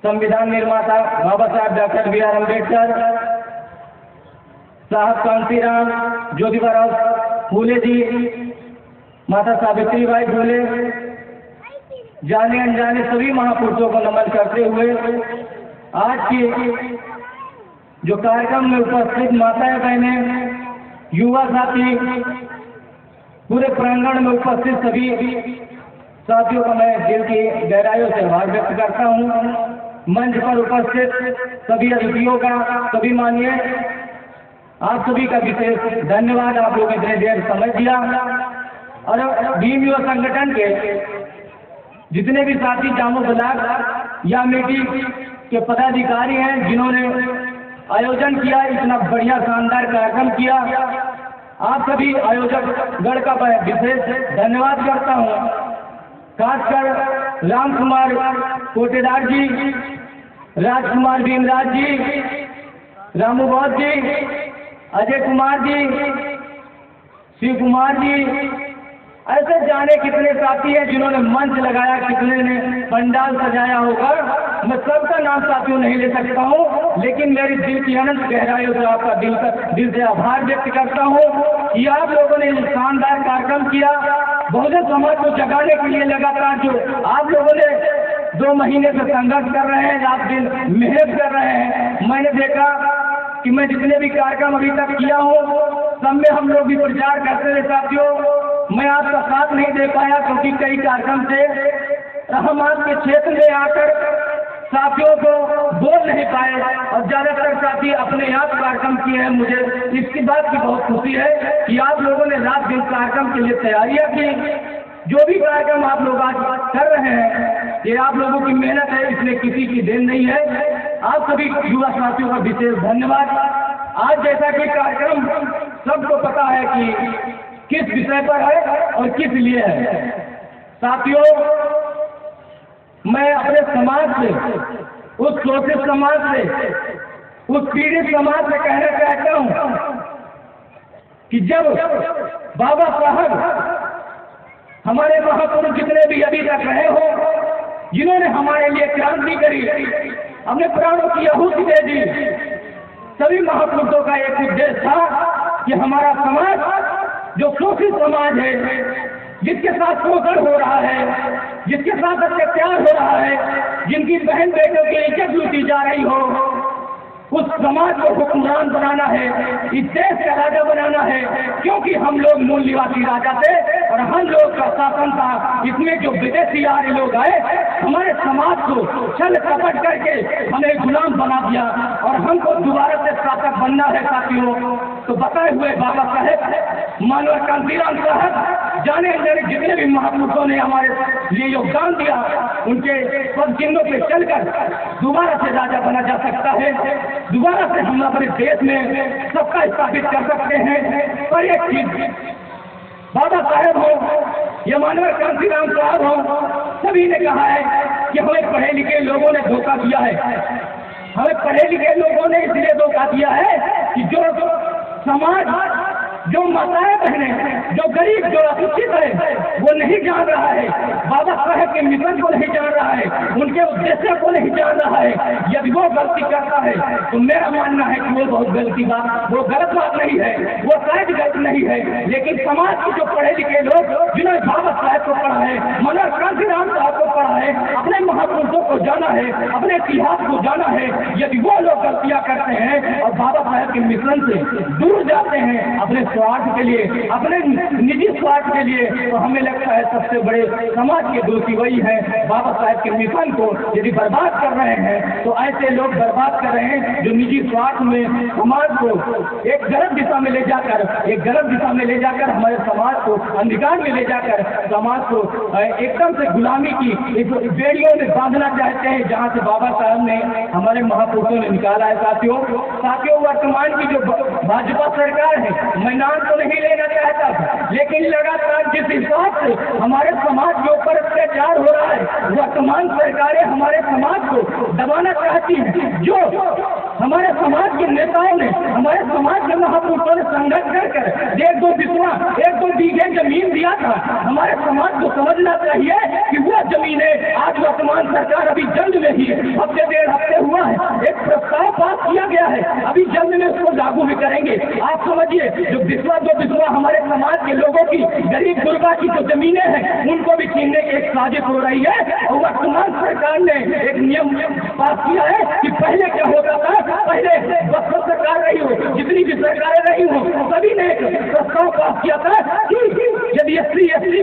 संविधान निर्माता बाबा साहब डॉक्टर बी आर अम्बेडकर, साहब कांशीराम, ज्योतिबा फूले जी, माता सावित्रीबाई फूले, जाने अनजाने सभी महापुरुषों को नमन करते हुए आज की जो कार्यक्रम में उपस्थित माताएं बहनें, युवा साथी, पूरे प्रांगण में उपस्थित सभी साथियों का मैं दिल की गहराइयों से आभार व्यक्त करता हूं। मंच पर उपस्थित सभी अतिथियों का, सभी मानिए आप सभी का विशेष धन्यवाद। आप लोगों ने इतने देर समय दिया और भीम युवा संगठन के जितने भी साथी जामो ब्लॉक या मिट्टी के पदाधिकारी हैं जिन्होंने आयोजन किया, इतना बढ़िया शानदार कार्यक्रम किया, आप सभी आयोजक गण का मैं विशेष धन्यवाद करता हूं। खासकर राम कुमार कोटेदार जी, राजकुमार भीमराज जी, रामू बौद्ध जी, अजय कुमार जी, शिव कुमार जी, ऐसे जाने कितने साथी हैं जिन्होंने मंच लगाया, कितने ने पंडाल सजाया होगा। मैं सबका नाम साथियों नहीं ले सकता हूं, लेकिन मेरी दिल की अनंत गहराइयों से आपका दिल से आभार व्यक्त करता हूं कि आप लोगों ने शानदार कार्यक्रम किया। बहुजन समाज को जगाने के लिए लगातार जो आप लोगों ने 2 महीने से संघर्ष कर रहे हैं, रात दिन मेहनत कर रहे हैं। मैंने देखा कि मैं जितने भी कार्यक्रम अभी तक किया हूँ सब में हम लोग भी प्रचार करते रहे साथियों। मैं आपका साथ नहीं दे पाया क्योंकि कई कार्यक्रम से हम आपके क्षेत्र में आकर साथियों को बोल नहीं पाए और ज्यादातर साथी अपने आप कार्यक्रम किए हैं। मुझे इसकी बात की बहुत खुशी है कि आप लोगों ने रात दिन कार्यक्रम के लिए तैयारियां की। जो भी कार्यक्रम आप लोग आज कर रहे हैं ये आप लोगों की मेहनत है, इसमें किसी की देन नहीं है। आप सभी युवा साथियों का विशेष धन्यवाद। आज जैसा कि कार्यक्रम सबको पता है कि किस विषय पर है और किस लिए है। साथियों, मैं अपने समाज से, उस शोषित समाज से, उस पीड़ित समाज से कहना चाहता हूं कि जब बाबा साहब हमारे महापुरुष जितने भी अभी तक रहे हो, जिन्होंने हमारे लिए क्रांति करी, अपने प्राणों की आहुति दे दी, सभी महापुरुषों का एक उद्देश्य था कि हमारा समाज जो शोषित समाज है, जिसके साथ शोषण हो रहा है, जिसके साथ अत्याचार हो रहा है, जिनकी बहन बेटों की इज्जत लूटी जा रही हो, उस समाज को हुक्मरान बनाना है, इस देश का राजा बनाना है। क्योंकि हम लोग मूल निवासी राजा थे और हम लोग का शासन था। इसमें जो विदेशी आर्य लोग आए, हमारे समाज को छल कपट करके हमें गुलाम बना दिया और हमको दोबारा से शासक बनना है साथियों। तो बताए हुए बाबा साहेब, मानव कांशीराम साहब, जाने अनजाने जितने भी महापुरुषों ने हमारे लिए योगदान दिया, उनके पद चिन्हों पे चलकर दोबारा से राजा बना जा सकता है। दोबारा से हम अपने देश में सबका स्थापित कर सकते हैं। पर एक चीज, बाबा साहेब हो या मानव कांशीराम साहब हो, सभी ने कहा है कि हमें पढ़े लिखे लोगों ने धोखा दिया है। हमें पढ़े लिखे लोगों ने इसलिए धोखा दिया है कि जो समाज, जो माताएं बहनें, जो गरीब, जो अशिक्षित है, वो नहीं जान रहा है, बाबा साहेब के मिशन को नहीं जान रहा है, उनके उद्देश्य को नहीं जान रहा है। यदि वो गलती करता है तो मेरा मानना है कि वो बहुत गलती बात, वो गलत बात नहीं है, वो शायद गलत नहीं है। लेकिन समाज के जो पढ़े लिखे लोग, जिन्होंने बाबा साहेब को पढ़ा है, मनोहर कांशीराम साहब को पढ़ा है, अपने महापुरुषों को जाना है, अपने इतिहास को जाना है, यदि वो लोग गलतियां करते हैं और बाबा साहेब के मिशन से दूर जाते हैं अपने स्वार्थ के लिए, अपने निजी स्वार्थ के लिए, तो हमें लगता है सबसे बड़े समाज के दोषी वही है। बाबा साहेब के मिशन को यदि बर्बाद कर रहे हैं तो ऐसे लोग बर्बाद कर रहे हैं जो निजी स्वार्थ में समाज को एक गलत दिशा में ले जाकर हमारे समाज को अंधकार में ले जाकर समाज को एकदम से गुलामी की बेड़ियों में बांधना चाहते हैं, जहाँ से बाबा साहब ने, हमारे महापुरुषों ने निकाला है। साथियों, वर्तमान की जो भाजपा सरकार है, मैं जान तो नहीं लेना चाहता था, लेकिन लगातार जिस हिसाब से हमारे समाज के ऊपर अत्याचार हो रहा है, वर्तमान सरकारें हमारे समाज को दबाना चाहती हैं। जो हमारे समाज के नेताओं ने, हमारे समाज के महापुरुषों ने संघर्ष कर एक दो बीघे जमीन दिया था, हमारे समाज को समझना चाहिए कि वह जमीनें आज वर्तमान सरकार अभी जल्द में ही हफ्ते डेढ़ हफ्ते हुआ है एक प्रस्ताव पास किया गया है, अभी जल्द में उसको लागू भी करेंगे। आप समझिए जो बिस्वा हमारे समाज के लोगों की, गरीब गुरबा की जो जमीनें हैं उनको भी छीनने की एक साजिश हो रही है। और वर्तमान सरकार ने एक नियम पास किया है कि पहले क्या होता था, पहले वक्त सरकार रही हो, जितनी भी सरकारें रही हो, सभी ने एक प्रस्ताव पास किया था कि यदि SC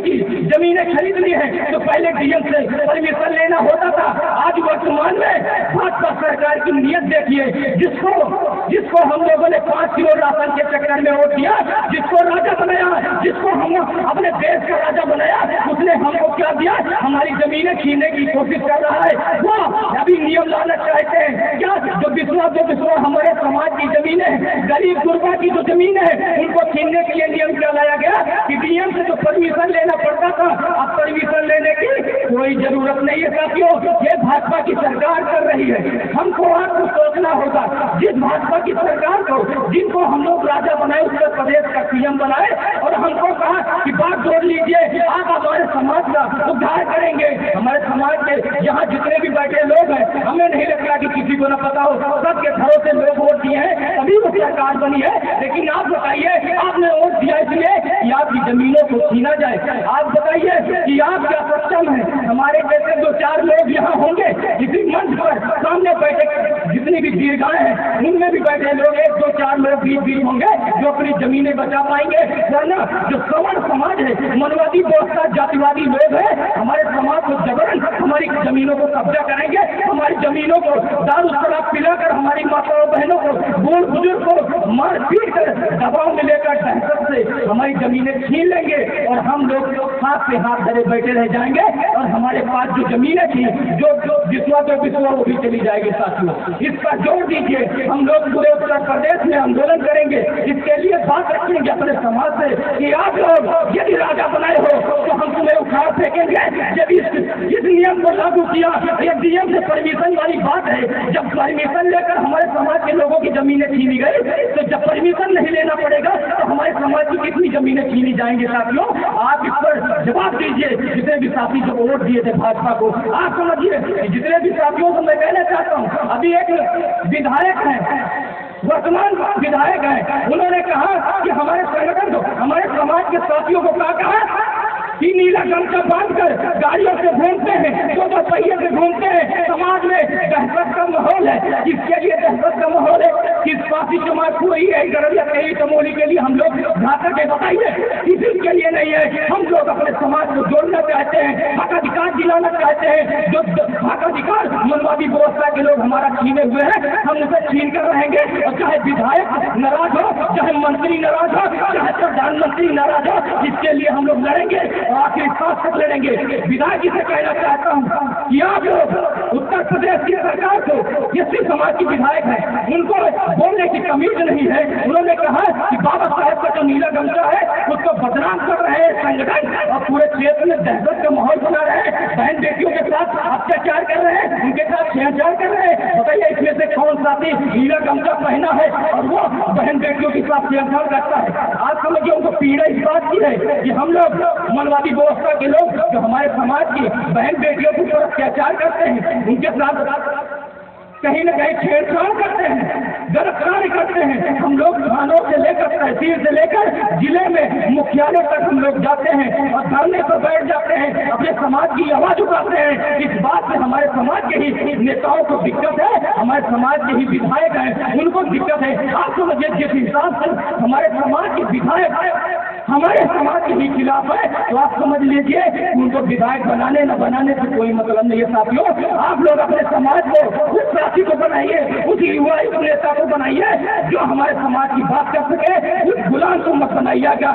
की जमीनें खरीदनी है तो पहले DM से परमिशन लेना होता था। आज वर्तमान में भाजपा सरकार की नीयत देखिए, जिसको हम लोगों ने 5 किलो राशन के चक्कर में वोट दिया, जिसको राजा बनाया, जिसको हम अपने देश का राजा बनाया, उसने हमको क्या दिया, हमारी जमीनें छीनने की कोशिश कर रहा है। वो अभी नियम लाना चाहते हैं क्या, जो बिस्वा हमारे समाज की जमीनें, गरीब गुरबा की जो जमीन है उनको छीनने के लिए नियम क्या लाया गया कि DM से तो परमिशन लेना पड़ता था, अब परमिशन लेने की कोई जरूरत नहीं है। साथियों, ये भाजपा की सरकार कर रही है, हमको आपको सोचना होगा। जिस भाजपा की सरकार को, जिनको हम लोग राजा बनाए, उत्तर प्रदेश का CM बनाए और हमको कहा कि बात जोड़ लीजिए, आप हमारे समाज का उद्धार करेंगे। हमारे समाज के यहाँ जितने भी बैठे लोग हैं, हमें नहीं लगता कि किसी को न पता हो, सबके घरों से लोग वोट दिए हैं, तभी वो सरकार बनी है। लेकिन आप बताइए, आपने वोट दिया इसलिए कि आपकी जमीनों को छीना जाए। आप बताइए कि आप क्या सक्षम है, हमारे जैसे 2-4 लोग यहाँ होंगे इसी मंच पर, सामने बैठे जितनी भी दीर्घाएं हैं उनमें भी बैठे लोग 1-2-4 लोग बीच होंगे जो अपनी जमीनें बचा पाएंगे। वरना जो सवर्ण समाज है, मनवादी व्यवस्था जातिवादी लोग हैं, हमारे समाज को जबरन हमारी जमीनों को कब्जा करेंगे, हमारी जमीनों को दारू शराब पिलाकर हमारी माताओं बहनों को, बूढ़ बुजुर्ग को मार पीट कर दबाव में लेकर दहशत से हमारी जमीनें छीन लेंगे और हम लोग हाथ से हाथ धरे बैठे रह जाएंगे और हमारे पास जो जमीनें थी, जो बिस्वा वो भी चली जाएगी। साथियों, इस पर जोर दीजिए, हम लोग पूरे उत्तर प्रदेश में आंदोलन करेंगे, इसके लिए बात रखेंगे अपने समाज से कि आप लोग यदि राजा बनाए हो तो हम तुम्हें उखाड़ फेंकेंगे। यदि इस नियम को लागू किया, ये DM से परमिशन वाली बात है, जब परमिशन लेकर हमारे समाज के लोगों की जमीनें छीनी गई, तो जब परमिशन नहीं लेना पड़ेगा तो हमारे समाज की कितनी जमीनें छीनी जाएंगी। साथियों, आप इस पर जवाब दीजिए। जितने भी साथी जो वोट दिए थे भाजपा को, आप समझिए, जितने भी साथियों को मैं कहना चाहता हूँ, अभी एक विधायक है, वर्तमान विधायक है, उन्होंने कहा कि हमारे संगठन को, हमारे समाज के साथियों को कहा कि नीला गमछा बांधकर गाड़ियों से घूमते हैं, 2 पहिए से घूमते हैं, समाज में दहशत का माहौल है। किसके लिए दहशत का माहौल है? किस पार्टी जमात हुई है? गरबिया तेरी चमोली के लिए हम लोग घातक है, बताइए। किसी के लिए नहीं है। हम लोग अपने समाज को जोड़ना चाहते हैं, हकाधिकार दिलाना चाहते हैं। जो हकाधिकार मनवादी व्यवस्था के लोग हमारा छीने हुए हैं, हम उसे छीन कर रहेंगे। और चाहे विधायक नाराज हो, चाहे मंत्री नाराज हो, चाहे प्रधानमंत्री नाराज हो, इसके लिए हम लोग लड़ेंगे, आखिरी सांस तक लड़ेंगे। विधायक से कहना चाहता हूँ कि आप लोग उत्तर प्रदेश की सरकार को, SC समाज की विधायक है, उनको बोलने की तमीज नहीं है। उन्होंने कहा कि बाबा साहब का जो नीला गमछा है उसको बदनाम कर रहे हैं संगठन और पूरे क्षेत्र में दहशत का माहौल बना रहे हैं, बहन बेटियों के साथ अत्याचार कर रहे हैं, उनके साथ छेड़छाड़ कर रहे हैं। बताइए इसमें से कौन साथी नीला गमछा पहना है और वो बहन बेटियों के साथ छेड़छाड़ करता है? आप समझिए, उनको पीड़ा इस बात की है कि हम लोग मनवादी व्यवस्था के लोग जो हमारे समाज की बहन बेटियों के ऊपर अत्याचार करते हैं, उनके साथ कहीं न कहीं छेड़छाड़ करते हैं, गलत कार्य करते हैं। हम लोग थानों से लेकर, तहसील से लेकर जिले में मुख्यालय तक हम लोग जाते हैं और धरने पर बैठ जाते हैं, अपने समाज की आवाज उठाते हैं। इस बात से हमारे समाज के ही नेताओं को दिक्कत है, हमारे समाज के ही विधायक हैं उनको दिक्कत है। आप समझिए, जिस हिसाब से हमारे समाज के विधायक हमारे समाज के ही खिलाफ है, तो आप समझ लीजिए उनको विधायक बनाने न बनाने से कोई मतलब नहीं है। साथियों, आप लोग अपने समाज को, उस साथी को बनाइए, उस युवा नेता को बनाइए जो हमारे समाज की बात कर सके। उस गुलाम को मत बनाइएगा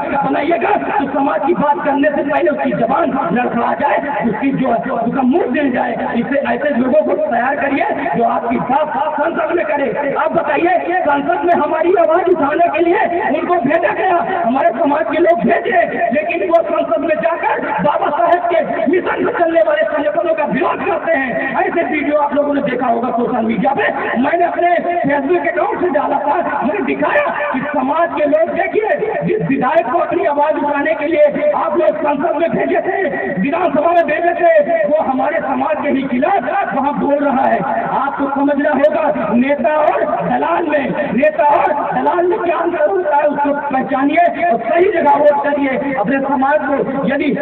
तो समाज की बात करने से पहले उसकी जबान लड़खड़ा जाए, उसकी जो उसका मुंह जल जाए। इससे ऐसे लोगों को तैयार करिए जो आपकी बात संसद में करे। आप बताइए, संसद में हमारी आवाज उठाने के लिए उनको भेजा गया, हमारे समाज के लोग भेजे, लेकिन वो संसद में जाकर बाबा साहेब के मिशन में चलने वाले संगठनों का विरोध करते हैं। ऐसे वीडियो आप लोगों ने देखा होगा सोशल मीडिया पे, मैंने अपने फेसबुक अकाउंट से डाला था, मैंने दिखाया कि समाज के लोग देखिए, जिस विधायक को अपनी आवाज उठाने के लिए आप लोग संसद में भेजे थे, विधानसभा में भेजे थे, वो हमारे समाज के ही खिलाफ वहाँ बोल रहा है। आपको समझना होगा नेता और दलाल में, नेता और दलाल में क्या अंतर होता है, उसको पहचानिए और सही जगह वोट करिए। अपने समाज को यदि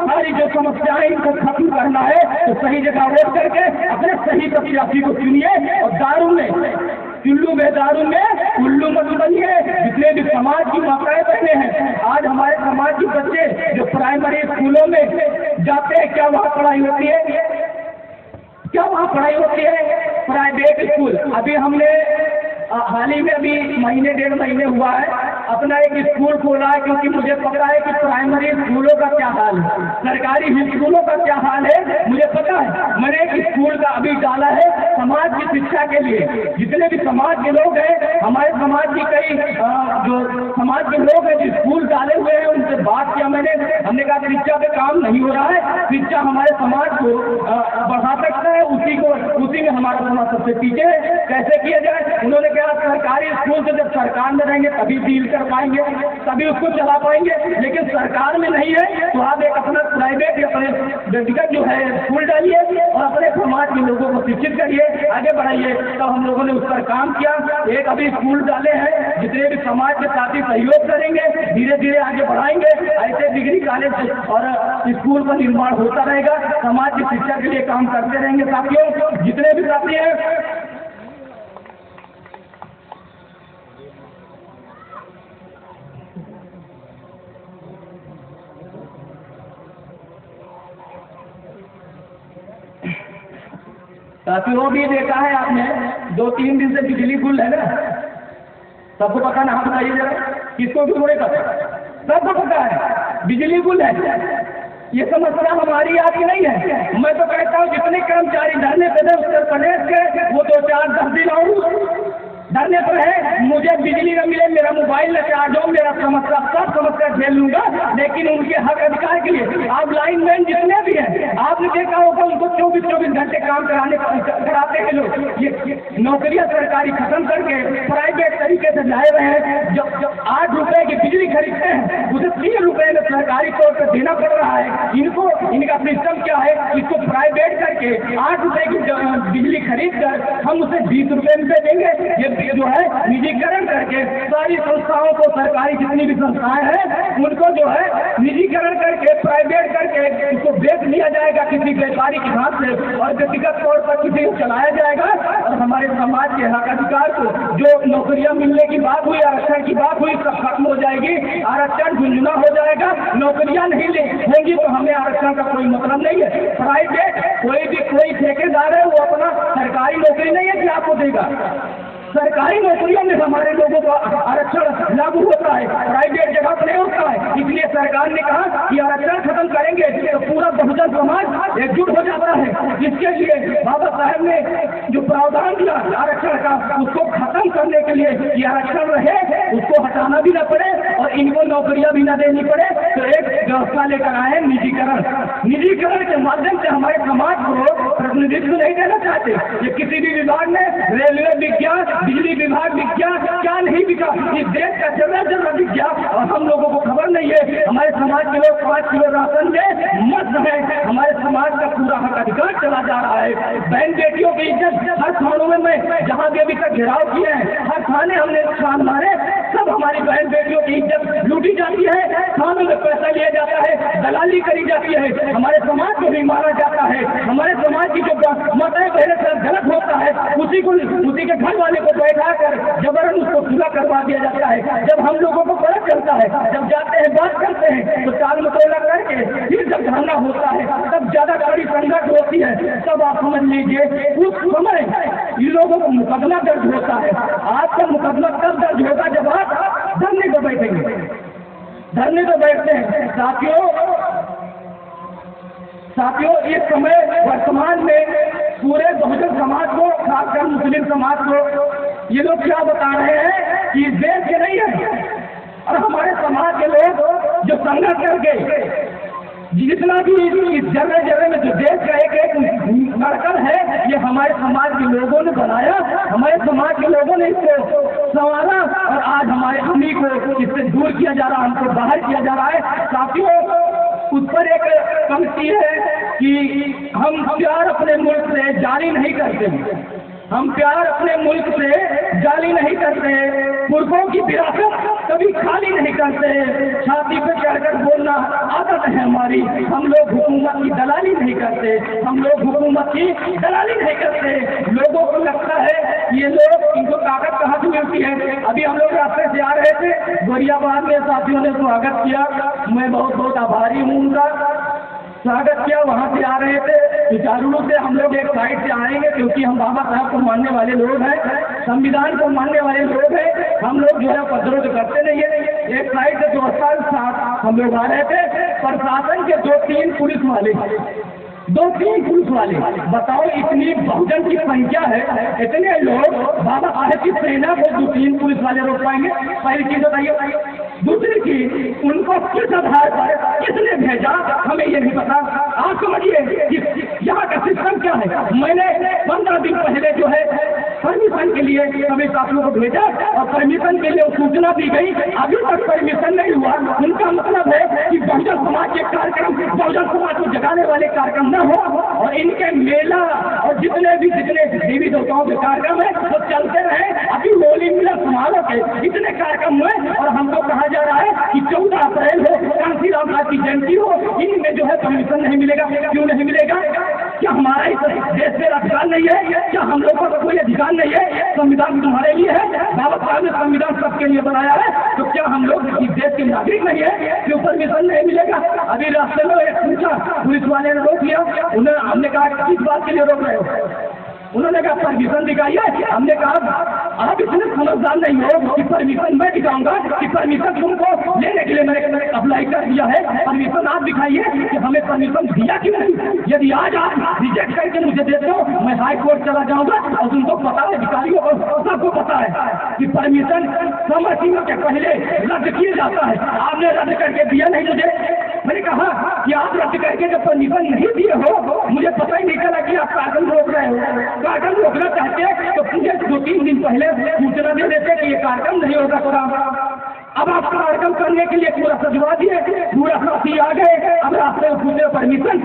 सारी जो समस्याएं इनको खत्म करना है तो सही जगह वोट करके अपने सही प्रत्याशी को चुनिए। और दारू में चुल्लू में, दारू में उल्लू मत बनिए। जितने भी समाज की माताएं बहने हैं, आज हमारे समाज के बच्चे जो प्राइमरी स्कूलों में जाते हैं, क्या वहाँ पढ़ाई होती है? क्या वहाँ पढ़ाई होती है? Private school. अभी हमने हाल ही में अभी महीने 1.5 महीने हुआ है अपना एक स्कूल खोला है, क्योंकि मुझे पता है कि प्राइमरी स्कूलों का क्या हाल है, सरकारी स्कूलों का क्या हाल है मुझे पता है। मैंने एक स्कूल का अभी डाला है समाज की शिक्षा के लिए। जितने भी समाज के लोग हैं, हमारे समाज की कई जो समाज के लोग हैं जो स्कूल डाले हुए हैं, उनसे बात किया मैंने, हमने कहा शिक्षा पे काम नहीं हो रहा है, शिक्षा हमारे समाज को बढ़ा सकता है, उसी में हमारा समाज सबसे पीछे है, कैसे किया जाए? उन्होंने कहा सरकारी स्कूल से जब सरकार में रहेंगे तभी डील कर पाएंगे, तभी उसको चला पाएंगे, लेकिन सरकार में नहीं है तो आप एक अपना प्राइवेट या अपने व्यक्तिगत जो है स्कूल डालिए और अपने समाज के लोगों को शिक्षित करिए, आगे बढ़ाइए। तो हम लोगों ने उस पर काम किया, एक अभी स्कूल डाले हैं, जितने भी समाज के साथी सहयोग करेंगे धीरे धीरे आगे बढ़ाएंगे। ऐसे डिग्री कॉलेज और स्कूल का निर्माण होता रहेगा, समाज की शिक्षा के लिए काम करते रहेंगे। साथियों, जितने भी साथी हैं, साथियों भी देखा है आपने 2-3 दिन से बिजली गुल है ना, सबको पता ना? हम बताइए जरा, किसको भी नहीं पता? सबको पता है बिजली गुल है। ये समस्या हमारी आपकी नहीं है। मैं तो कहता हूँ जितने कर्मचारी धरने पे उत्तर प्रदेश के, वो 2-4-10 दिन और धरने पर है, मुझे बिजली न मिले, मेरा मोबाइल न चार्ज हो, मेरा सब समस्या झेल लूंगा, लेकिन उनके हक अधिकार के लिए आप लाइनमैन जितने भी हैं, आपने देखा होगा उनको 24 घंटे काम कराते हैं लोग। ये नौकरियां सरकारी खत्म करके प्राइवेट तरीके से लाए हुए हैं। जब 8 रुपए की बिजली खरीदते हैं, उसे 3 रुपए में सरकारी तौर पर देना पड़ रहा है। इनको, इनका सिस्टम क्या है, इसको प्राइवेट करके 8 रुपए की बिजली खरीद कर हम उसे 20 रुपए में देंगे। ये जो है निजीकरण करके सारी संस्थाओं को, सरकारी जितनी भी संस्थाएं हैं उनको जो है निजीकरण करके, प्राइवेट करके उसको बेच लिया जाएगा किसी व्यापारी के हाथ से और व्यक्तिगत तौर पर किसी को चलाया जाएगा। और हमारे समाज के हक अधिकार को, जो नौकरियां मिलने की बात हुई, आरक्षण की बात हुई, सब खत्म हो जाएगी, आरक्षण झुंझुना हो जाएगा। नौकरियां नहीं होंगी तो हमें आरक्षण का कोई मतलब नहीं है। प्राइवेट कोई ठेकेदार है, वो अपना सरकारी नौकरी नहीं है कि आपको देगा, सरकारी नौकरियों में हमारे लोगों को आरक्षण लागू होता है, प्राइवेट जगह पर नहीं होता है। इसलिए सरकार ने कहा कि आरक्षण खत्म करेंगे तो पूरा बहुजन समाज एकजुट हो जाता है। इसके लिए बाबा साहेब ने जो प्रावधान दिया आरक्षण का, उसको खत्म करने के लिए कि आरक्षण रहे, उसको हटाना भी न पड़े और इनको नौकरियां भी न देनी पड़े, तो एक व्यवस्था लेकर आए निजीकरण। निजीकरण के माध्यम से हमारे समाज को प्रतिनिधित्व नहीं देना चाहते। ये किसी भी विभाग में, रेलवे विज्ञान, बिजली विभाग विज्ञान, क्या नहीं बिका, इस देश का जरा विज्ञान, और हम लोगों को खबर नहीं है। हमारे समाज के लोग 5 किलो राशन में मस्त है, हमारे समाज का पूरा हक अधिकार चला जा रहा है। बहन बेटियों की इज्जत हर थानों में, मैं जहाँ भी अभी तक घेराव किए हैं, हर थाने हमने छान मारे, सब हमारी बहन बेटियों की इज्जत लूटी जाती है, थानों में पैसा लिया जाता है, दलाली करी जाती है, हमारे समाज को भी मारा जाता है। हमारे समाज की जो माताएं बहनें गलत होता है, उसी के घर वाले को बैठा कर जबरन उसको पूरा करवा दिया जाता है। जब हम लोगों को पता चलता है, जब जाते हैं बात करते हैं तो टाल मटोला करके फिर जब धरना होता है, तब ज्यादा बड़ी संघर्ष होती है, तब आप समझ लीजिए उस समय इन लोगों को मुकदमा दर्ज होता है। आपका मुकदमा तब दर्ज होगा जब आप धरने को बैठेंगे, धरने को बैठते हैं। साथियों, इस समय वर्तमान में पूरा मुस्लिम समाज को ये लोग क्या बता रहे हैं कि इस देश के नहीं है, और हमारे समाज के लोग जो संघर्ष करके जितना भी इस जगह जगह में जो देश का एक एक धड़कन है, ये हमारे समाज के लोगों ने बनाया, हमारे समाज के लोगों ने इसको संवारा, और आज हमारे हमी को इससे दूर किया जा रहा है, हमको बाहर किया जा रहा है। साथियों, उस पर एक पंक्ति है कि हम प्यार अपने मुल्क से जारी नहीं करते, हम प्यार अपने मुल्क से जाली नहीं करते, पुरखों की विरासत कभी खाली नहीं करते, छाती पे चढ़कर बोलना आदत है हमारी, हम लोग हुकूमत की दलाली नहीं करते, हम लोग हुकूमत की दलाली नहीं करते। लोगों को लगता है ये लोग, इनको ताकत कहाँ से मिलती है। अभी हम लोग रास्ते से आ रहे थे, गोरियाबाद में साथियों ने स्वागत किया, मैं बहुत बहुत आभारी हूँ उनका, स्वागत किया। वहाँ से आ रहे थे विचारूढ़ से, हम लोग एक साइड से आएंगे क्योंकि हम बाबा साहब को मानने वाले लोग हैं, संविधान को मानने वाले लोग हैं, हम लोग जो है उपद्रव तो करते नहीं है। एक साइड से 2 साल साथ हम लोग आ रहे थे, प्रशासन के 2-3 पुलिस वाले, 2-3 पुलिस वाले, बताओ इतनी बहुजन की संख्या है, इतने लोग बाबा साहब की सेना को 2-3 पुलिस वाले रोक पाएंगे? पहली चीज बताइए। दूसरी चीज, उनको किस आधार पर किसने भेजा हमें ये नहीं पता। आप समझिए यहाँ का सिस्टम क्या है। मैंने 15 दिन पहले जो है परमिशन के लिए सभी साथियों को भेजा, और परमिशन के लिए सूचना दी गई, अभी तक परमिशन नहीं हुआ। उनका मतलब है कि बहुजन समाज के कार्यक्रम, बहुजन समाज को जगाने वाले कार्यक्रम न हो, और इनके मेला और जितने देवी देवताओं के कार्यक्रम है वो चलते रहे। अभी होली मिलन समारोह के इतने कार्यक्रम हुए, और हमको कहा जा रहा है कि 14 अप्रैल हो, कांसी राम की जयंती हो, इनमें जो है परमिशन नहीं मिलेगा। क्यों नहीं मिलेगा? क्या हमारा इस देश में अधिकार नहीं है? क्या हम लोगों का कोई अधिकार नहीं है? संविधान तुम्हारे लिए है, बाबा साहब ने संविधान सबके लिए बनाया है, तो क्या हम लोग इस देश के नागरिक नहीं है? क्यों परमिशन नहीं मिलेगा? अभी रास्ते में एक पूछा, पुलिस वाले ने रोक लिया, उन्हें हमने कहा किस बात के लिए रोक रहे हो? उन्होंने कहा परमिशन दिखाइए। हमने कहा आप इतने समझदार नहीं हो कि परमिशन मैं दिखाऊंगा, कि परमिशन तुमको लेने के लिए मैंने अप्लाई कर दिया है, परमिशन आप दिखाइए कि हमें परमिशन दिया क्यों नहीं। यदि आज आप रिजेक्ट करके मुझे देते हो, मैं हाई कोर्ट चला जाऊंगा, और तुमको पता है, अधिकारियों को सबको पता है कि परमिशन समय सीमा के पहले रद्द किया जाता है। आपने रद्द करके दिया नहीं मुझे। मैंने कहा कि आप रद्द करके जब परमिशन नहीं दिए हो, मुझे पता ही नहीं चला कि आप कार्यक्रम रोक रहे हो। कार्यक्रम रोकना चाहते हैं तो मुझे 2-3 दिन पहले सूचना दे देते कि ये कार्यक्रम नहीं होगा। थोड़ा अब आप कार्यक्रम करने के लिए पूरा सजवा दिए, पूरा साथी आ गए, अब रास्ते में पूछे परमिशन।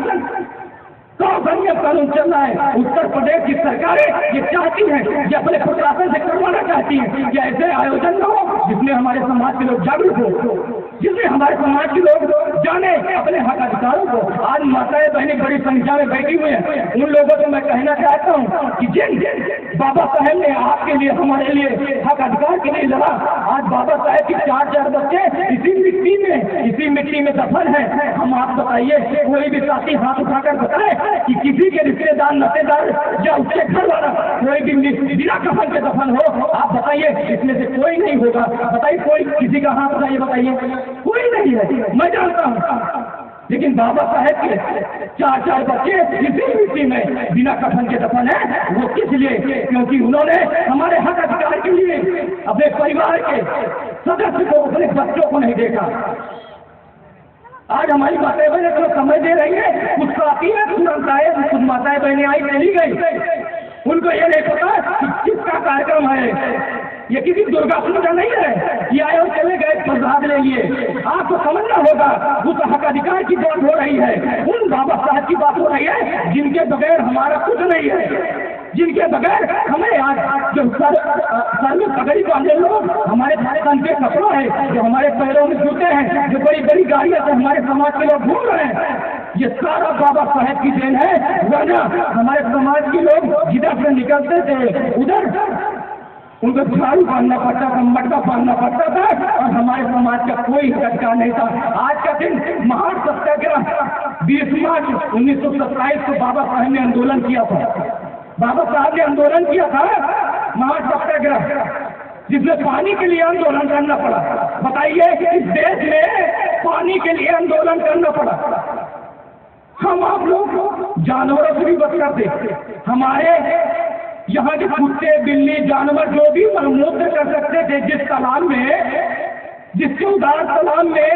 कानून चल रहा है। उत्तर प्रदेश की सरकारें ये चाहती है, ये अपने प्रशासन से करवाना चाहती है कि ऐसे आयोजन न हो जिसमें हमारे समाज के लोग जागरूक हो, जिसमें हमारे समाज के लोग जाने अपने हक अधिकारों को। आज माताएं बहनें बड़ी संख्या में बैठी हुई हैं, उन लोगों को मैं कहना चाहता हूँ कि जिन बाबा साहब ने आपके लिए, हमारे लिए हक अधिकार के लिए लड़ा, आज बाबा साहब की 4 बच्चे इसी मिट्टी में दफन है। हम आप बताइए, कोई भी साथी हाथ उठाकर बताए कि किसी के रिश्तेदार, नातेदार या उसके घर वाला कोई भी बिना कफन के दफन हो, आप बताइए, इसमें से कोई नहीं होगा। बताइए कोई, किसी का हाथ उठाइए, बताइए, कोई नहीं है। मैं जानता हूँ, लेकिन बाबा साहब के 4 बच्चे इसी मिट्टी में बिना कफन के दफन है। वो किस लिए? क्योंकि उन्होंने हमारे हक अधिकार के लिए अपने परिवार के सदस्य को, अपने बच्चों को नहीं देखा। आज हमारी माताएं बहनें तो समझ दे रही है, कुछ आती है तुरंत आए, कुछ माताएं बहनें आई चली गई, उनको ये नहीं पता कि किसका कार्यक्रम है। ये किसी दुर्गा पूजा नहीं है, ये आए और चले गए, प्रसाद ले लिए। आपको समझना होगा, उस हक अधिकार की बात हो रही है, उन बाबा साहब की बात हो रही है जिनके बगैर हमारा कुछ नहीं है, जिनके बगैर हमें आज जो सर में पगड़ी बांधे लोग, हमारे तन के कपड़ों है, जो हमारे पैरों में जूते हैं, जो बड़ी बड़ी गाड़ियां से हमारे समाज के लोग घूम रहे हैं, ये सारा बाबा साहब की देन है। वरना हमारे समाज के लोग जिधर से निकलते थे उधर उनको झाड़ू बांधना पड़ता था, मटका बांधना पड़ता था, और हमारे समाज का कोई अधिकार नहीं था। आज का दिन महान सत्याग्रह 20 मार्च 1927 को बाबा साहब ने आंदोलन किया था। बाबा साहब ने आंदोलन किया था, महान सत्याग्रह, जिसमें पानी के लिए आंदोलन करना पड़ा। बताइए, इस देश में पानी के लिए आंदोलन करना पड़ा। हम आप लोग जानवरों से भी बच करते, हमारे यहाँ के कुत्ते बिल्ली जानवर जो भी मलमूत्र कर सकते थे जिस तालाब में, जिसके उदार तालाब में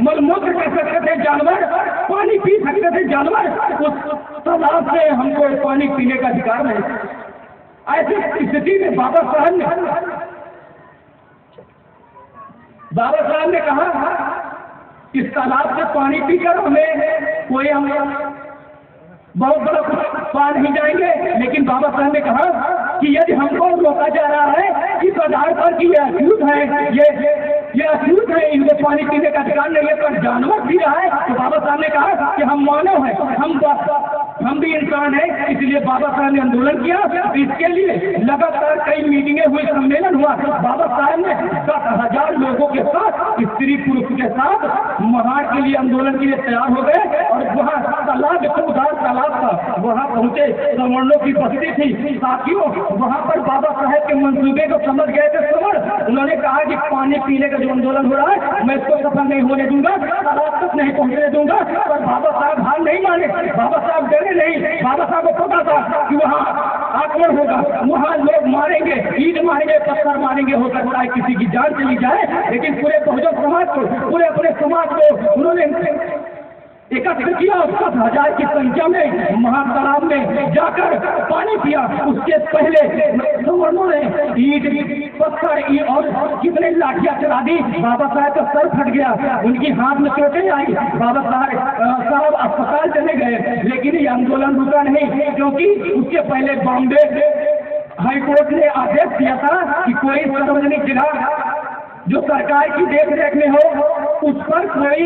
मलमूत्र कर सकते थे जानवर, पानी पी सकते थे जानवर, उस तालाब से हमको पानी पीने का अधिकार नहीं। ऐसी स्थिति में बाबा साहब ने कहा इस तालाब से पानी पीकर हमें कोई हम बहुत बड़ा कुछ पा नहीं जाएंगे, लेकिन बाबा साहब ने कहा कि यदि हमको रोका जा रहा है इस आधार पर कि ये अछूत है, ये अछूत है, इनको पानी पीने का अधिकार नहीं है, पर जानवर पी रहा है, तो बाबा साहब ने कहा कि हम मानव हैं, हम भी इंसान हैं, इसलिए बाबा साहब ने आंदोलन किया। इसके लिए लगातार कई मीटिंगें हुई, सम्मेलन हुआ। बाबा साहब ने 10,000 लोगों के साथ, स्त्री पुरुष के साथ महाड़ के लिए आंदोलन के लिए तैयार हो गए और वहाँ तालाब उदार तालाब था, वहाँ पहुंचे, सवर्णों की बस्ती थी। साथियों, वहाँ पर बाबा साहब के मंसूबे को समझ गए थे सवर्ण। उन्होंने कहा कि पानी पीने का जो आंदोलन हो रहा है मैं इसको सफल नहीं होने दूंगा, तालाब तक नहीं पहुंचने दूंगा। पर बाबा साहब हार नहीं माने, बाबा साहब डरे नहीं। बाबा साहब को पता था कि वहाँ आक्रमण होगा, वहाँ लोग मारेंगे, ईंट मारेंगे, पत्थर मारेंगे, हो सकता है किसी की जान चली जाए, लेकिन पूरे बहुजन समाज को, पूरे अपने समाज को उन्होंने एकत्र किया। 10,000 की संख्या में महातालाब में जाकर पानी पिया। उसके पहले सवर्णों ने ईंट पत्थर और कितने लाठियां चला दी। बाबा साहब का सर फट गया, उनकी हाथ में चोटें आई, बाबा साहब अस्पताल चले गए। लेकिन ये आंदोलन रुका नहीं, क्योंकि उसके पहले बॉम्बे हाईकोर्ट ने आदेश दिया था कि कोई सार्वजनिक जगह जो सरकार की देख रेख में हो उस पर कोई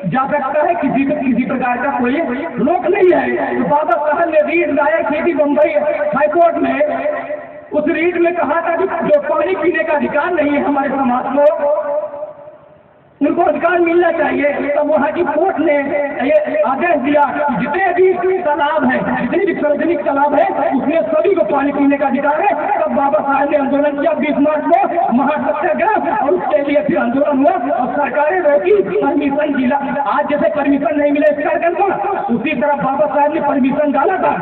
जा सकता है, किसी प्रकार का कोई रोक नहीं है। तो बाबा साहब ने रीट दायर की थी बम्बई हाईकोर्ट में। उस रीट में कहा था कि जो पानी पीने का अधिकार नहीं है हमारे समाज को, उनको अधिकार मिलना चाहिए। तब वहाँ की कोर्ट ने ये आदेश दिया कि जितने भी तालाब है, जितने भी सार्वजनिक तालाब है, उसमें सभी को पानी पीने का अधिकार है। तब बाबा साहब ने आंदोलन किया 20 मार्च को महासत्याग्रह, और उसके लिए फिर आंदोलन हुआ और सरकारें रोकी, परमिशन दिला। आज जैसे परमिशन नहीं मिले इस कार्यक्रम को, उसी तरह बाबा साहब ने परमिशन डाला था।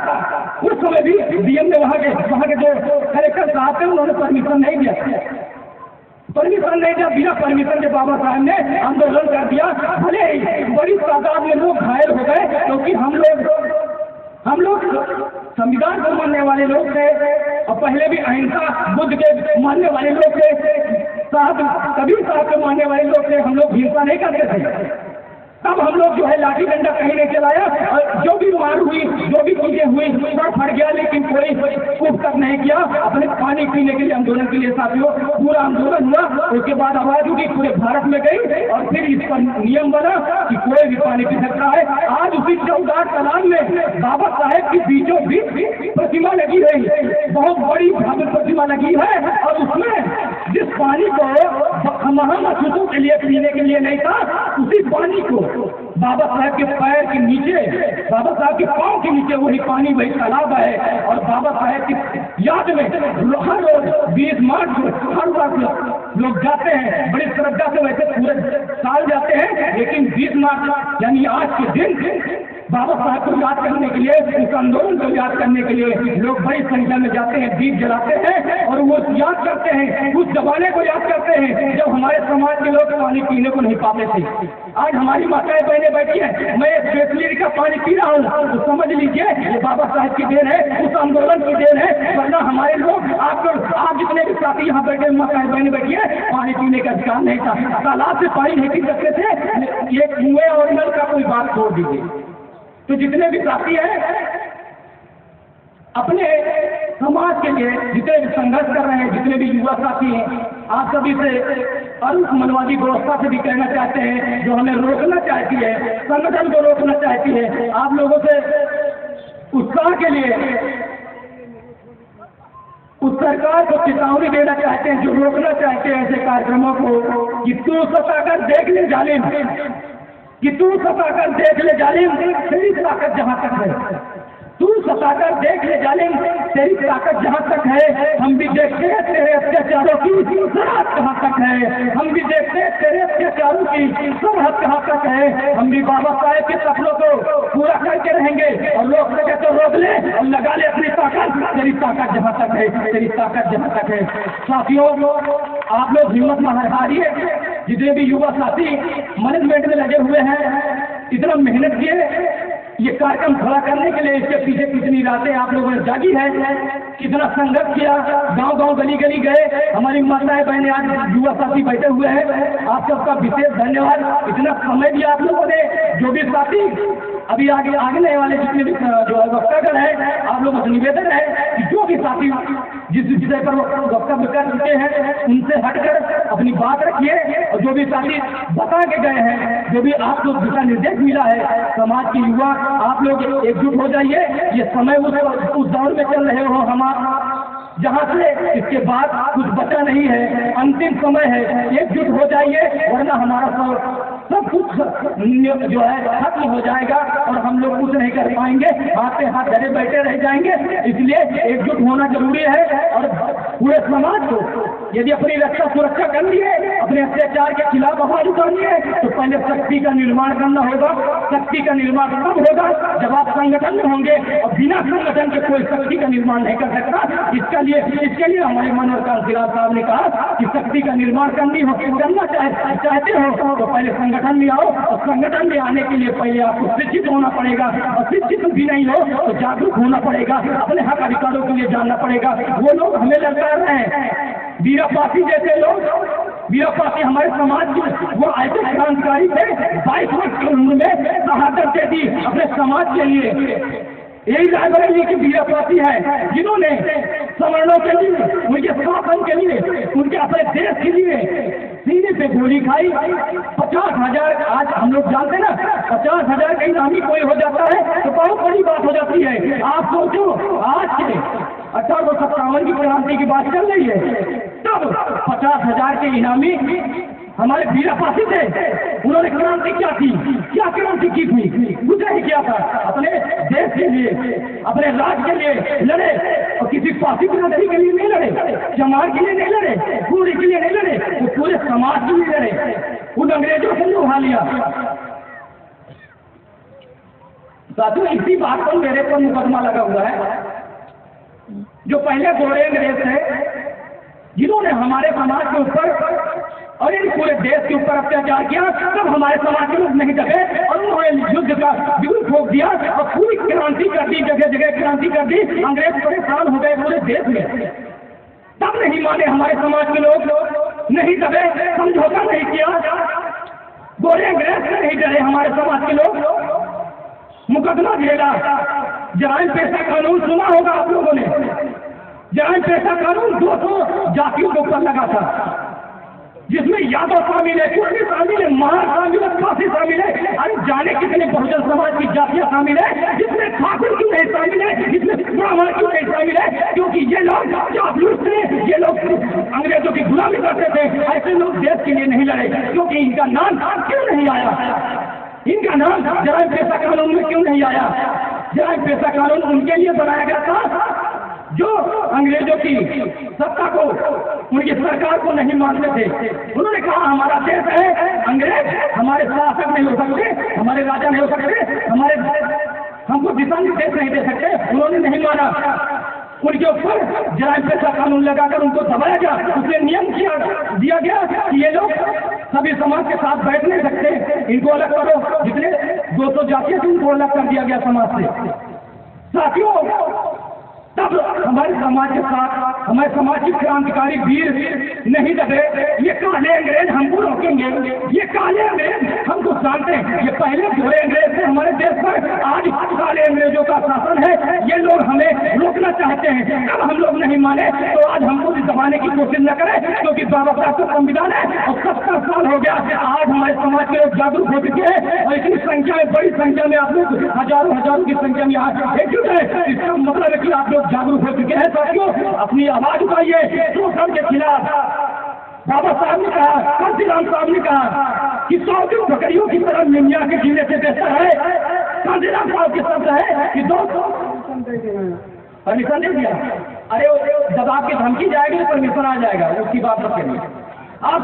उस समय भी डीएम ने वहाँ के जो कलेक्टर साहब थे उन्होंने परमिशन नहीं दिया, परमिशन नहीं दिया। बिना परमिशन के बाबा साहब ने आंदोलन कर दिया। भले ही बड़ी तादाद में लोग घायल हो गए, क्योंकि हम लोग संविधान को मानने वाले लोग थे और पहले भी अहिंसा बुद्ध के मानने वाले लोग थे, कबीर साहब के मानने वाले लोग थे। हम लोग हिंसा नहीं करते थे। तब हम लोग जो है लाठी डंडा कहीं नहीं चलाया, और जो भी मार हुई, जो भी चीजें हुई, सर फट गया, लेकिन कोई कुछ तक नहीं किया। अपने पानी पीने के लिए आंदोलन के लिए साथियों पूरा आंदोलन हुआ। उसके बाद आवाज उठी, पूरे भारत में गई, और फिर इस पर नियम बना कि कोई भी पानी पी सकता है। आज उसी चौदार तालाब में बाबा साहेब की बीचों बीच प्रतिमा लगी है, बहुत बड़ी भव्य प्रतिमा लगी है, और उसमें जिस पानी को महामसूसों के लिए पीने के लिए नहीं था, उसी पानी को बाबा साहब के पैर के नीचे, बाबा साहब के पांव के नीचे वही पानी, वही तालाब है। और बाबा साहब की याद में हर रोज 20 मार्च को हर बार लोग जाते हैं, बड़ी श्रद्धा से। वैसे पूरे साल जाते हैं, लेकिन 20 मार्च यानी आज के दिन बाबा साहब को याद करने के लिए, उस आंदोलन को याद करने के लिए लोग बड़ी संख्या में जाते हैं, दीप जलाते हैं, और वो याद करते हैं उस जमाने को याद करते हैं जब हमारे समाज के लोग पानी पीने को नहीं पाते थे। आज हमारी माताएं बहनें बैठी हैं, मैं बिसलेरी का पानी पी रहा हूँ, तो समझ लीजिए ये बाबा साहब की देन है, उस आंदोलन की देन है। वरना हमारे लोग, आप जितने भी साथी यहाँ बैठे माताएं बहनें बैठी है, पानी पीने का अधिकार नहीं था। तालाब से पानी नहीं पी सकते थे, ये कुएं और नल का कोई बात छोड़ दीजिए। तो जितने भी साथी हैं अपने समाज के लिए, जितने भी संघर्ष कर रहे हैं, जितने भी युवा साथी हैं, आप सभी से और उस मनवादी व्यवस्था से भी कहना चाहते हैं जो हमें रोकना चाहती है, संगठन को रोकना चाहती है। आप लोगों से उत्साह के लिए उस सरकार को चेतावनी देना चाहते हैं जो रोकना चाहते हैं ऐसे कार्यक्रमों को, कि तू सताकर देख ले जालिम, कि तू सताकर देख ले जालिम, तेरी ताकत जहां तक है, तू सताकर देख ले जालिम, तेरी ताकत जहां तक है। हम भी देखते हैं तेरे अत्याचारों की सरहद कहां तक है, हम भी देखते हैं तेरे अत्याचारों की सरहद कहां तक है। हम भी बाबा साहेब के सपनों को पूरा करके रहेंगे, और लोग सके तो रोक ले और लगा ले अपनी ताकत, तेरी ताकत जहाँ तक है, तेरी ताकत जहाँ तक है। साथियों, आप लोग हिम्मत में हारिए। जितने भी युवा साथी मैनेजमेंट में लगे हुए हैं, इतना मेहनत किए ये कार्यक्रम खड़ा करने के लिए, इसके पीछे कितनी रातें आप लोगों ने जागी है, कितना संघर्ष किया, गांव गांव गली गली गए। हमारी माताएं बहनें आज युवा साथी बैठे हुए हैं, आप सबका विशेष धन्यवाद। इतना समय दिया आप लोगों ने। जो भी साथी अभी आगे आने वाले जितने भी जो वक्तागण है, आप लोगों से निवेदन है कि जो भी साथी जिस विषय पर वक्तव्य कर चुके हैं उनसे हटकर अपनी बात रखिए, और जो भी साथी बता के गए हैं, जो भी आपको दिशा निर्देश मिला है, समाज के युवा आप लोग एकजुट हो जाइए। ये समय उस दौर में चल रहे हो हमारा, जहाँ से इसके बाद कुछ बचा नहीं है, अंतिम समय है, एकजुट हो जाइए, वरना हमारा सब कुछ जो है खत्म हो जाएगा और हम लोग कुछ नहीं कर पाएंगे, हाथ पे हाथ धरे बैठे रह जाएंगे। इसलिए एकजुट होना जरूरी है। और पूरे समाज को यदि अपनी रक्षा सुरक्षा कर लिए, अपने अत्याचार के खिलाफ आवाज उठानी है, तो पहले शक्ति का निर्माण करना होगा। शक्ति का निर्माण कब होगा? जब आप संगठन में होंगे, और बिना संगठन के कोई शक्ति का निर्माण नहीं कर सकता। इसके लिए हमारे मनोहर कांतिलाल साहब ने कहा कि शक्ति का निर्माण करना चाहते हो तो पहले संगठन में आओ, और संगठन में आने के लिए पहले आपको शिक्षित होना पड़ेगा, और शिक्षित भी नहीं हो तो जागरूक होना पड़ेगा, अपने हक अधिकारों के लिए जानना पड़ेगा। वो लोग हमें ललकार रहे हैं, वीरापासी जैसे लोग, वीरापासी हमारे समाज के वो ऐसे क्रांतिकारी थे, 22 वर्ष की उम्र में शहादत दे दी अपने समाज के लिए। यही रायबरेली की वीरापासी है जिन्होंने सवर्णों के लिए, उनके शासन के लिए, उनके अपने देश के लिए सीने पे गोली खाई। 50,000, आज हम लोग जानते ना, 50,000 का इनामी कोई हो जाता है तो बहुत बड़ी बात हो जाती है। आप सोचो, आज के 1857 की क्रांति की बात चल रही है, तब 50,000 के इनामी हमारे वीरापासी थे। उन्होंने क्रांति क्या की? क्या क्रांति की थी? कुछ नहीं किया था। अपने देश के लिए, अपने राज्य के लिए लड़े, और किसी पासी बिरादरी के लिए नहीं लड़े, जमात के लिए नहीं लड़े, पूरी के लिए नहीं लड़े, वो पूरे समाज के लिए लड़े। उन अंग्रेजों से उठा लिया। साथियों, इसी बात पर मेरे पर मुकदमा लगा हुआ है। जो पहले गोरे अंग्रेज थे जिन्होंने हमारे समाज के ऊपर और इन पूरे देश के ऊपर अत्याचार किया, तब हमारे समाज के लोग नहीं दबे और उन्होंने युद्ध का बिगुल ठोक दिया और पूरी क्रांति कर दी, जगह जगह क्रांति कर दी। अंग्रेज परेशान हो गए पूरे देश में, तब नहीं माने हमारे समाज के लोग, नहीं दबे, समझौता नहीं किया, गोरे अंग्रेज से नहीं डरे हमारे समाज के लोग, मुकदमा झेला। जराइम पेशा कानून सुना होगा आप लोगों ने, जराइम पेशा कानून 200 जातियों के ऊपर लगा था, जिसमें यादव शामिल है, कुर्मी शामिल है, महार शामिल है, खासी शामिल है। अरे जाने कितने बहुजन समाज की जातियां शामिल है, जिसमें ठाकुर क्यों नहीं शामिल है, जिसमें ब्राह्मण क्यों नहीं शामिल है? क्योंकि ये लोग जासूस थे, ये लोग अंग्रेजों की गुलामी करते थे। ऐसे लोग देश के लिए नहीं लड़े, क्योंकि इनका नाम क्यों नहीं आया? इनका नाम जराइम पेशा कानून में क्यों नहीं आया? जराइम पेशा कानून उनके लिए बनाया गया था जो अंग्रेजों की सत्ता को, उनकी सरकार को नहीं मानते थे। उन्होंने कहा हमारा देश है, अंग्रेज हमारे शासक नहीं हो सकते, हमारे राजा नहीं हो सकते, हमको दिशा निर्देश नहीं दे सकते। उन्होंने नहीं माना, उनके ऊपर जराइम पेशा कानून लगाकर उनको दबाया गया। उसमें नियम दिया गया कि ये लोग सभी समाज के साथ बैठ नहीं सकते, इनको अलग करो। जितने 200 जातियां थी उनको अलग कर दिया गया समाज से। साथियों, तब हमारे समाज के साथ हमारे समाज के क्रांतिकारी वीर नहीं दबे। ये काले अंग्रेज हमको रोकेंगे, ये काले अंग्रेज हमको जानते हैं, ये पहले गोरे अंग्रेज थे हमारे देश पर, आज काले अंग्रेजों का शासन है। ये लोग हमें रोकना चाहते हैं, तब हम लोग नहीं माने तो आज हमको भी दबाने की कोशिश न करें, क्योंकि बाबा साहब का संविधान है और 70 साल हो गया। आज हमारे समाज के लोग जागरूक हो चुके हैं और इतनी संख्या में, बड़ी संख्या में आप लोग हजारों की संख्या में आज एकजुट है। इसका मतलब है कि आप लोग जागरूक हो चुके हैं। साथियों, अपनी आवाज उठाइए शोषण के खिलाफ। बाबा साहब ने कहा, कांतिलाल साहब ने कहा कि 100 बकरियों की तरह मियां के जीने से बेहतर है। कांतिलाल साहब के शब्द है कि 200 परमिशन दे दिया। अरे जब आपकी धमकी जाएगी तो परमिशन आ जाएगा, उसकी बात मत करिए। आप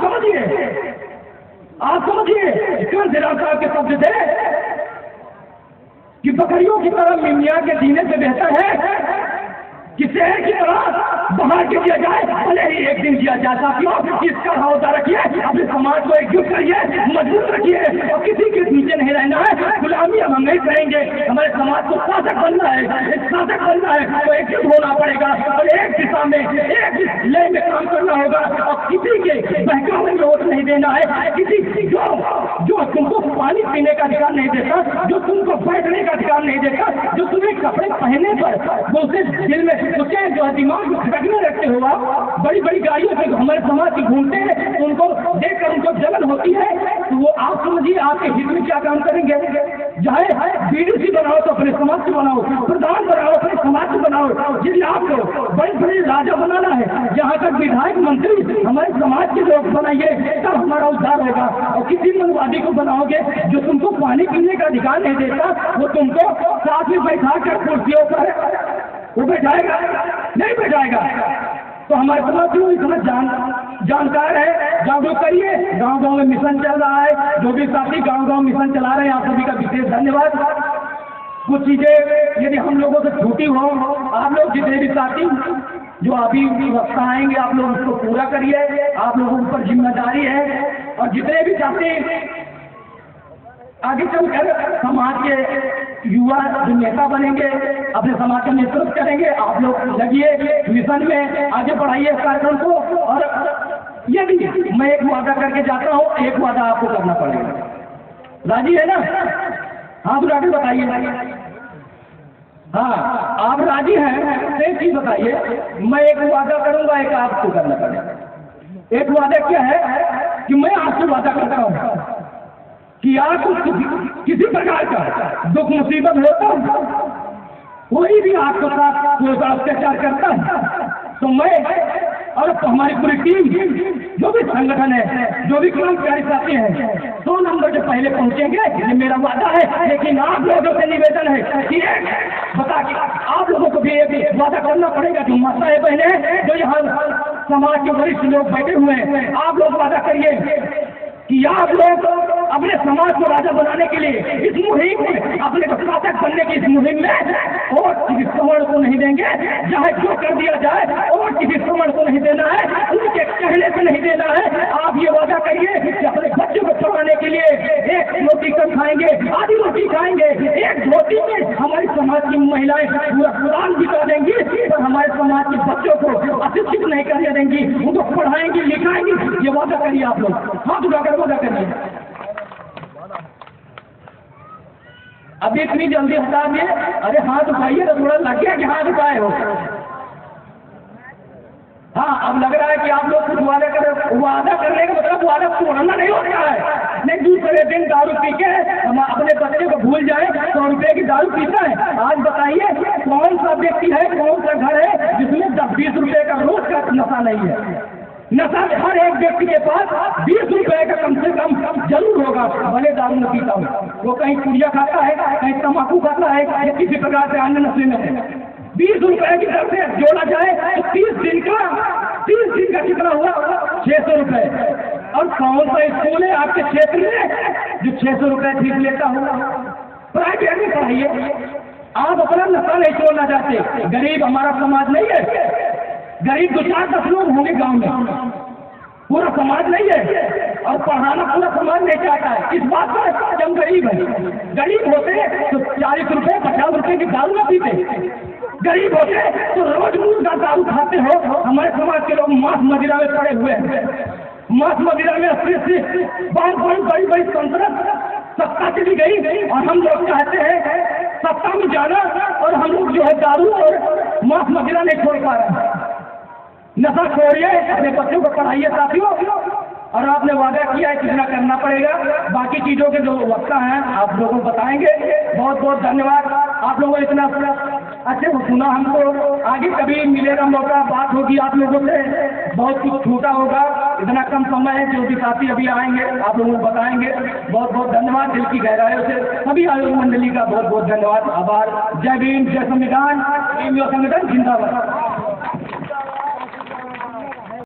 समझिए कांतिलाल साहब के शब्द थे कि बकरियों की तरह मियां के जीने से बेहतर है कि शहर की तरह बाहर के दिया जाए, भले ही एक दिन दिया जाए। साथियों, इसका हौसला रखिए, अपने समाज को एकजुट करिए, मजबूत रखिए और किसी के नीचे नहीं रहना है। गुलामी हम नहीं करेंगे, हमारे समाज को शासक बनना है, शासक बनना है तो एकजुट होना पड़ेगा और एक दिशा में, एक लय में काम करना होगा और किसी के बहकावे में वोट नहीं देना है। किसी जो तुमको पानी पीने का अधिकार नहीं देता, जो तुमको बैठने का अधिकार नहीं देता, जो तुम्हें कपड़े पहनने पर वो उसे दिल में सोचे, जो दिमाग में खटकने रखते हो, आप बड़ी बड़ी गाड़ियों से हमारे समाज की घूमते हैं, उनको देखकर उनको जलन होती है, तो वो आप समझिए आपके हित में क्या काम करेंगे। चाहे बीडीसी बनाओ तो अपने समाज को बनाओ, प्रधान बनाओ अपने समाज को बनाओ। यदि आपको बड़े बड़े राजा बनाना है, यहाँ तक विधायक मंत्री हमारे समाज के लोग बनाइए, तब हमारा उद्धार होगा। और किसी मनवादी को बनाओगे जो तुमको पानी पीने का अधिकार नहीं देता, वो तुमको साथ में बैठा कर कुर्सियों पर वो बैठाएगा नहीं बैठाएगा। तो हमारे समाज में इतना जानकार है, जागरूक करिए। गांव गांव में मिशन चल रहा है, जो भी साथी गांव गांव मिशन चला रहे हैं, आप सभी का विशेष धन्यवाद। कुछ चीजें यदि हम लोगों से छूटी हो, आप लोग जितने भी साथी जो अभी वक्त आएंगे, आप लोग उसको पूरा करिए, आप लोगों के ऊपर जिम्मेदारी है। और जितने भी साथी आगे चलकर समाज के युवा जो नेता बनेंगे, अपने समाज का नेतृत्व करेंगे, आप लोग लगिए मिशन में, आगे बढ़ाइए इस कार्यक्रम को। और यदि मैं एक वादा करके जाता हूँ, एक वादा आपको करना पड़ेगा। राजी है ना? हाँ तो डॉक्टर बताइए। हाँ, आप राजी हैं? एक चीज बताइए, मैं एक वादा करूंगा, एक आपको करना पड़ेगा। एक वादा क्या है कि मैं आपसे वादा करता हूँ कि आपको किसी प्रकार का दुख मुसीबत होता, कोई भी आपके साथ कोई अत्याचार करता है, तो मैं और हमारी पूरी टीम, जो भी संगठन है, जो भी कर्मचारी साथी हैं, 100 नंबर से पहले पहुंचेंगे। ये मेरा वादा है। लेकिन आप लोगों से निवेदन है कि बता के आप लोगों को भी एक वादा करना पड़ेगा। जो माता है, बहने, जो यहाँ समाज के वरिष्ठ लोग बैठे हुए हैं, आप लोग वादा करिए कि आप लोग अपने समाज को राजा बनाने के लिए इस मुहिम में, अपने को शासक बनने की इस मुहिम में और किसी श्रवण को नहीं देंगे। चाहे जो कर दिया जाए, और किसी श्रवण को नहीं देना है, उनके कहने से नहीं देना है। आप ये वादा करिए कि अपने बच्चों को पढ़ाने के लिए एक रोटी कम खाएंगे, आधी रोटी खाएंगे, एक धोती में हमारी समाज की महिलाएं पूरा कुरान बिता देंगी और हमारे समाज के बच्चों को अशिक्षित नहीं करने देंगी, उनको पढ़ाएंगी, लिखाएंगी। ये वादा करिए आप लोग। हाँ तो वादा करिए। अभी इतनी जल्दी हटा दिए, अरे हाथ उठाइए तो थोड़ा लग गया कि हाथ उठाए हो। हाँ, अब लग रहा है कि आप लोग कुछ वादा करें। वादा करने का मतलब वादा तोड़ना नहीं होता है। नहीं, दूसरे दिन दारू पी के हम अपने बच्चे को भूल जाए, 100 रुपए की दारू पीता है। आज बताइए कौन सा व्यक्ति है, कौन सा घर है जिसमें 10-20 रुपए का रोज का नशा नहीं है। नशा हर एक व्यक्ति के पास 20 रुपए का कम से कम जरूर होगा, भले दारू न पीता हो। वो कहीं पुड़िया खाता है, कहीं तम्बाकू खाता है, या किसी प्रकार से अन्य नशे में है। 20 रुपए की दर से जोड़ा जाए तो 30 दिन का कितना हुआ? 600 रुपए। और कौन सा स्कूल है आपके क्षेत्र में जो 600 रुपए फीस लेता होगा? प्राइवेट में पढ़ाइए। आप अपना नशा नहीं छोड़ना चाहते। गरीब हमारा समाज नहीं है, गरीब 2-4-10 लोग होंगे गांव में, पूरा समाज नहीं है। और पढ़ाना पूरा समाज नहीं चाहता है। इस बात पर हम गरीब है। गरीब होते तो 40 रुपए 50 रुपए की दारू न पीते। गरीब होते तो रोज मुर्गा दारू खाते हो। हमारे समाज के लोग मांस मदिरा में पड़े हुए हैं। मांस मदिरा में बड़ी बड़ी संसद सत्ता चली गई और हम लोग चाहते हैं सत्ता में जाना, और हम लोग जो है दारू और मांस मदिरा नहीं छोड़ पा रहे हैं। नशा छोड़िए, अपने बच्चों को पढ़ाइए साथियों। और आपने वादा किया है कितना करना पड़ेगा। बाकी चीजों के जो वक्ता हैं आप लोगों को बताएंगे। बहुत बहुत धन्यवाद। आप लोगों ने इतना अच्छे को सुना। हमको आगे कभी मिलेगा मौका, बात होगी आप लोगों से, बहुत कुछ छूटा होगा। इतना कम समय है, जो भी साथी अभी आएंगे आप लोगों को बताएंगे। बहुत बहुत धन्यवाद। दिल की गहराइयों से सभी आयोग मंडली का बहुत बहुत धन्यवाद, आभार। जय भीम, जय संविधान, संगठन जिंदाबाद।